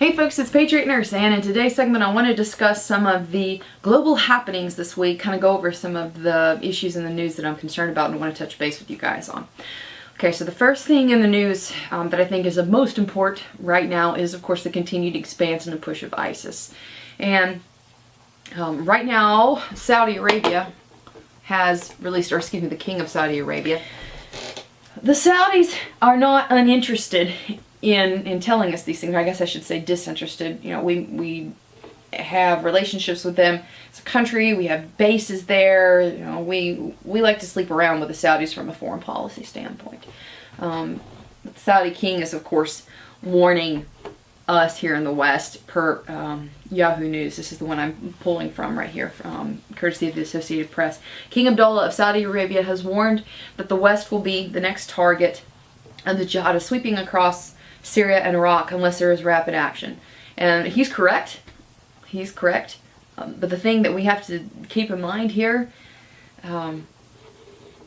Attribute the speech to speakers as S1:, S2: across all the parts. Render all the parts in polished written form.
S1: Hey folks, it's PatriotNurse, and in today's segment I want to discuss some of the global happenings this week, kind of go over some of the issues in the news that I'm concerned about and want to touch base with you guys on. Okay, so the first thing in the news that I think is of most import right now is, of course, the continued expansion and push of ISIS. And right now, Saudi Arabia has released, or excuse me, the King of Saudi Arabia. The Saudis are not uninterested in telling us these things. I guess I should say disinterested. You know, we have relationships with them as a country. We have bases there. You know, we like to sleep around with the Saudis from a foreign policy standpoint. The Saudi king is, of course, warning us here in the West per Yahoo News. This is the one I'm pulling from right here, from courtesy of the Associated Press. King Abdullah of Saudi Arabia has warned that the West will be the next target of the jihadists sweeping across Syria and Iraq unless there is rapid action. And he's correct. He's correct. But the thing that we have to keep in mind here,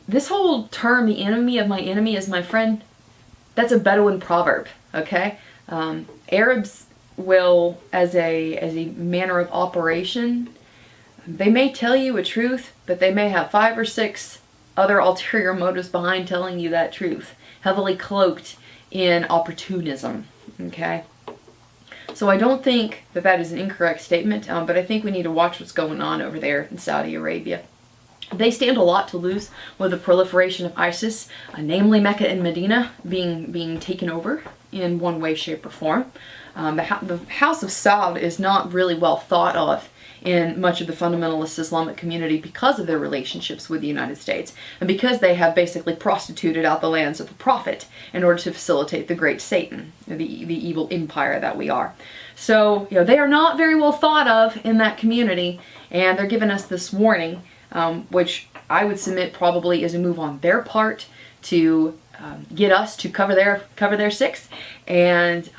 S1: this whole term, the enemy of my enemy is my friend, that's a Bedouin proverb, okay? Arabs will, as a manner of operation, they may tell you a truth, but they may have 5 or 6 other ulterior motives behind telling you that truth, heavily cloaked in opportunism, okay? So I don't think that that is an incorrect statement, but I think we need to watch what's going on over there in Saudi Arabia. They stand a lot to lose with the proliferation of ISIS, namely Mecca and Medina being taken over in one way, shape, or form. The House of Saud is not really well thought of in much of the fundamentalist Islamic community because of their relationships with the United States, and because they have basically prostituted out the lands of the Prophet in order to facilitate the great Satan, the evil empire that we are. So, you know, they are not very well thought of in that community, and they're giving us this warning, which I would submit probably is a move on their part to get us to cover their six, and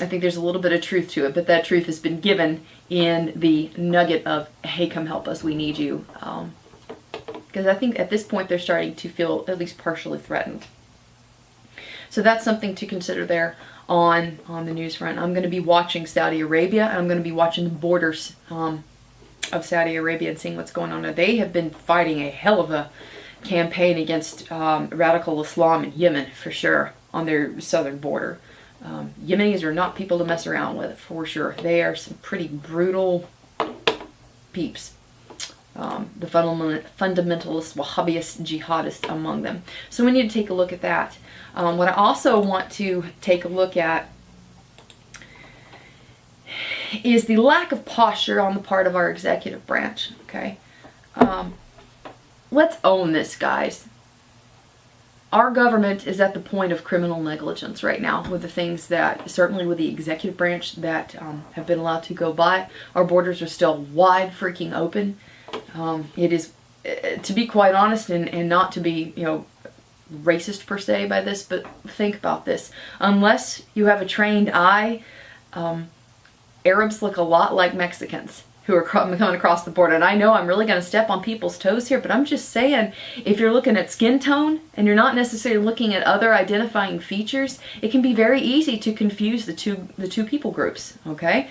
S1: I think there's a little bit of truth to it, but that truth has been given in the nugget of, hey, come help us, we need you. Because I think at this point they're starting to feel at least partially threatened. So that's something to consider there on the news front. I'm going to be watching Saudi Arabia, and I'm going to be watching the borders of Saudi Arabia and seeing what's going on there. They have been fighting a hell of a campaign against radical Islam in Yemen, for sure, on their southern border. Yemenis are not people to mess around with, for sure. They are some pretty brutal peeps. The fundamentalist, Wahhabist, jihadists among them. So we need to take a look at that. What I also want to take a look at is the lack of posture on the part of our executive branch, okay? Let's own this, guys. Our government is at the point of criminal negligence right now with the things that, certainly with the executive branch, that have been allowed to go by. Our borders are still wide freaking open. It is, to be quite honest, and not to be, you know, racist per se by this, but think about this. Unless you have a trained eye, Arabs look a lot like Mexicans who are coming across the border. And I know I'm really going to step on people's toes here, but I'm just saying, if you're looking at skin tone and you're not necessarily looking at other identifying features, it can be very easy to confuse the two people groups, okay?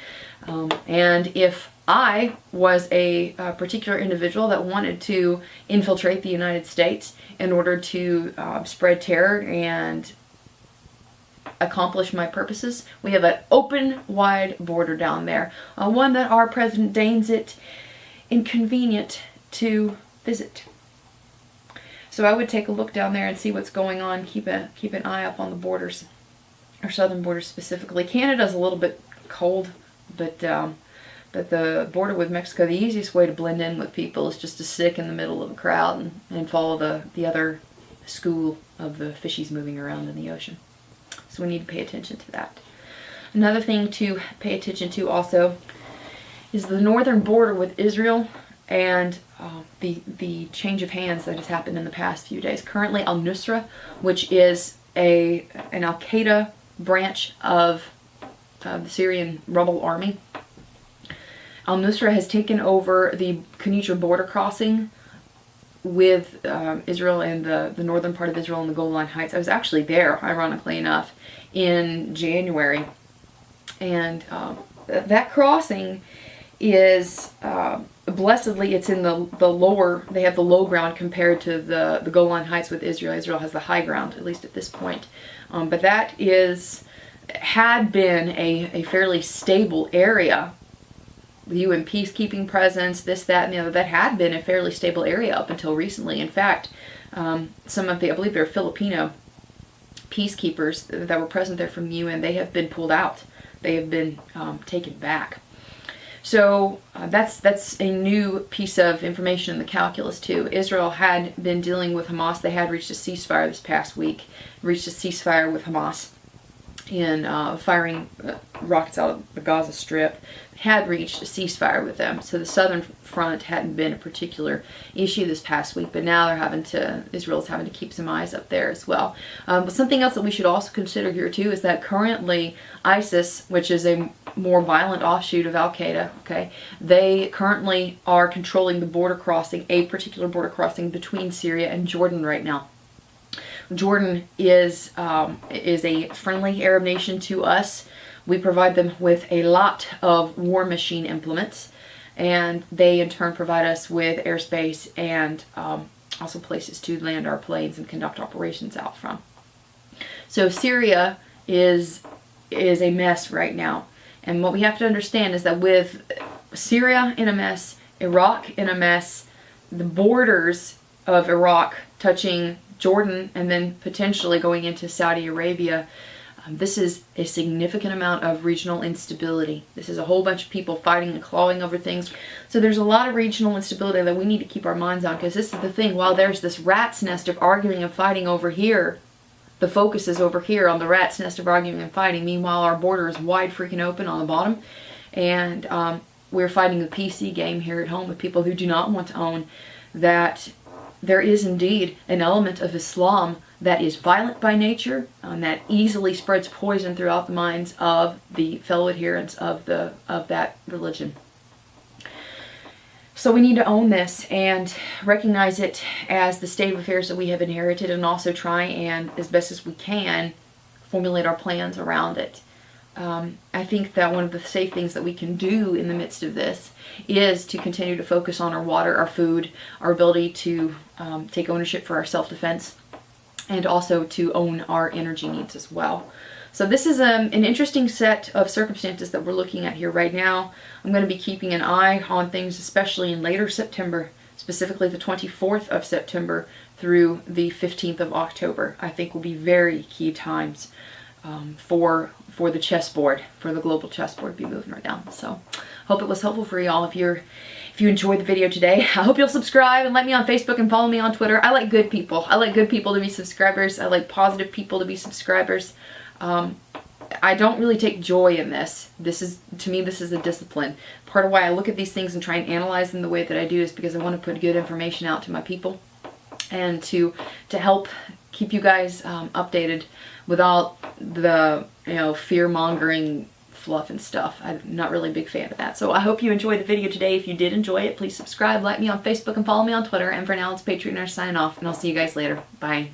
S1: And if I was a particular individual that wanted to infiltrate the United States in order to spread terror and accomplish my purposes, we have an open, wide border down there. One that our president deigns it inconvenient to visit. So I would take a look down there and see what's going on. Keep an eye up on the borders, our southern borders specifically. Canada's a little bit cold, but the border with Mexico, the easiest way to blend in with people is just to stick in the middle of a crowd and follow the other school of the fishies moving around in the ocean. So we need to pay attention to that. Another thing to pay attention to also is the northern border with Israel and the change of hands that has happened in the past few days. Currently, al-Nusra, which is an al-Qaeda branch of the Syrian rebel army, al-Nusra has taken over the Quneitra border crossing with Israel and the northern part of Israel and the Golan Heights. I was actually there, ironically enough, in January And that crossing is, blessedly, it's in the lower, they have the low ground compared to the Golan Heights with Israel. Israel has the high ground, at least at this point. But that had been a fairly stable area. The UN peacekeeping presence, this, that, and the other, that had been a fairly stable area up until recently. In fact, some of the, I believe they're Filipino peacekeepers that were present there from the UN, they have been pulled out. They have been taken back. So that's a new piece of information in the calculus too. Israel had been dealing with Hamas. They had reached a ceasefire this past week, reached a ceasefire with Hamas in firing rockets out of the Gaza Strip, had reached a ceasefire with them. So the southern front hadn't been a particular issue this past week, but now Israel's having to keep some eyes up there as well. But something else that we should also consider here too is that currently ISIS, which is a more violent offshoot of Al-Qaeda, okay, they currently are controlling the border crossing, a particular border crossing between Syria and Jordan right now. Jordan is a friendly Arab nation to us. We provide them with a lot of war machine implements, and they in turn provide us with airspace and also places to land our planes and conduct operations out from. So Syria is a mess right now, and what we have to understand is that with Syria in a mess, Iraq in a mess, the borders of Iraq touching Jordan and then potentially going into Saudi Arabia, this is a significant amount of regional instability. This is a whole bunch of people fighting and clawing over things. So there's a lot of regional instability that we need to keep our minds on, because this is the thing. While there's this rat's nest of arguing and fighting over here, the focus is over here on the rat's nest of arguing and fighting. Meanwhile, our border is wide freaking open on the bottom, and we're fighting the PC game here at home with people who do not want to own that there is indeed an element of Islam that is violent by nature, that easily spreads poison throughout the minds of the fellow adherents of that religion. So we need to own this and recognize it as the state of affairs that we have inherited, and also try and, as best as we can, formulate our plans around it. I think that one of the safe things that we can do in the midst of this is to continue to focus on our water, our food, our ability to take ownership for our self-defense, and also to own our energy needs as well. So this is an interesting set of circumstances that we're looking at here right now. I'm going to be keeping an eye on things, especially in later September, specifically the 24th of September through the 15th of October. I think will be very key times for the chessboard, for the global chessboard to be moving right now. So hope it was helpful for y'all. If you enjoyed the video today, I hope you'll subscribe and like me on Facebook and follow me on Twitter. I like good people. I like good people to be subscribers. I like positive people to be subscribers. I don't really take joy in this. To me, this is a discipline. Part of why I look at these things and try and analyze them the way that I do is because I want to put good information out to my people, and to help keep you guys updated without the fear-mongering fluff and stuff. I'm not really a big fan of that. So I hope you enjoyed the video today. If you did enjoy it, please subscribe, like me on Facebook, and follow me on Twitter. And for now, it's PatriotNurse signing off, and I'll see you guys later. Bye.